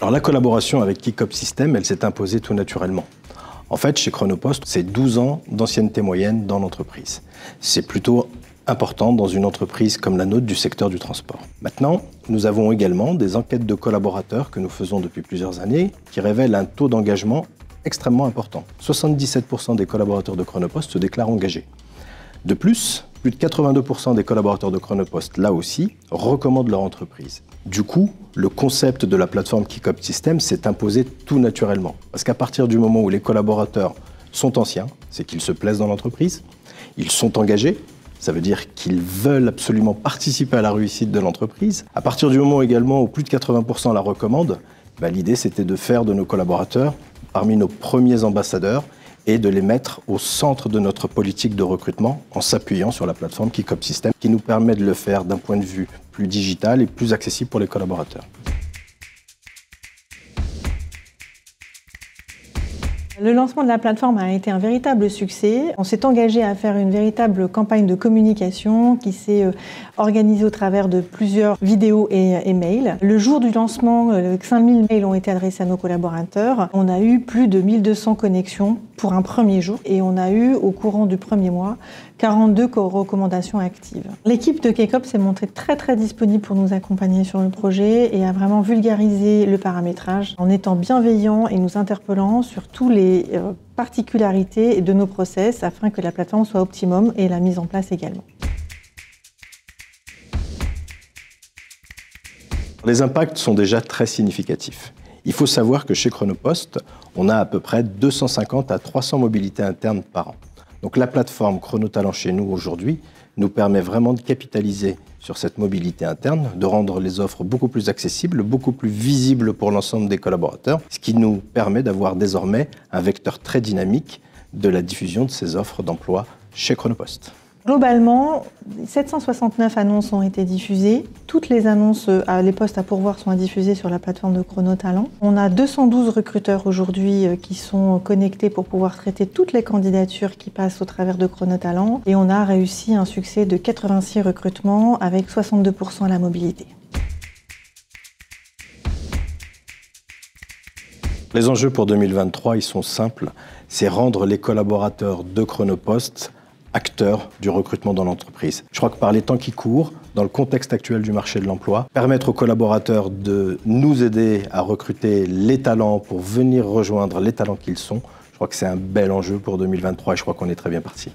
Alors la collaboration avec Kicop System, elle s'est imposée tout naturellement. En fait, chez Chronopost, c'est 12 ans d'ancienneté moyenne dans l'entreprise. C'est plutôt important dans une entreprise comme la nôtre du secteur du transport. Maintenant, nous avons également des enquêtes de collaborateurs que nous faisons depuis plusieurs années qui révèlent un taux d'engagement extrêmement important. 77% des collaborateurs de Chronopost se déclarent engagés. De plus de 82% des collaborateurs de Chronopost, là aussi, recommandent leur entreprise. Du coup, le concept de la plateforme Kicop System s'est imposé tout naturellement. Parce qu'à partir du moment où les collaborateurs sont anciens, c'est qu'ils se plaisent dans l'entreprise, ils sont engagés, ça veut dire qu'ils veulent absolument participer à la réussite de l'entreprise. À partir du moment également où plus de 80% la recommandent, l'idée c'était de faire de nos collaborateurs parmi nos premiers ambassadeurs et de les mettre au centre de notre politique de recrutement en s'appuyant sur la plateforme Kicop System qui nous permet de le faire d'un point de vue plus digital et plus accessible pour les collaborateurs. Le lancement de la plateforme a été un véritable succès. On s'est engagé à faire une véritable campagne de communication qui s'est organisée au travers de plusieurs vidéos et mails. Le jour du lancement, 5000 mails ont été adressés à nos collaborateurs. On a eu plus de 1200 connexions pour un premier jour et on a eu au courant du premier mois 42 recommandations actives. L'équipe de Kicop s'est montrée très disponible pour nous accompagner sur le projet et a vraiment vulgarisé le paramétrage en étant bienveillant et nous interpellant sur tous les particularités de nos process afin que la plateforme soit optimum et la mise en place également. Les impacts sont déjà très significatifs. Il faut savoir que chez Chronopost, on a à peu près 250 à 300 mobilités internes par an. Donc la plateforme Chronotalent chez nous aujourd'hui nous permet vraiment de capitaliser sur cette mobilité interne, de rendre les offres beaucoup plus accessibles, beaucoup plus visibles pour l'ensemble des collaborateurs, ce qui nous permet d'avoir désormais un vecteur très dynamique de la diffusion de ces offres d'emploi chez Chronopost. Globalement, 769 annonces ont été diffusées. Toutes les annonces, les postes à pourvoir sont diffusés sur la plateforme de Chronotalent. On a 212 recruteurs aujourd'hui qui sont connectés pour pouvoir traiter toutes les candidatures qui passent au travers de Chronotalent. Et on a réussi un succès de 86 recrutements avec 62% à la mobilité. Les enjeux pour 2023, ils sont simples. C'est rendre les collaborateurs de Chronopost acteurs du recrutement dans l'entreprise. Je crois que par les temps qui courent, dans le contexte actuel du marché de l'emploi, permettre aux collaborateurs de nous aider à recruter les talents pour venir rejoindre les talents qu'ils sont, je crois que c'est un bel enjeu pour 2023 et je crois qu'on est très bien parti.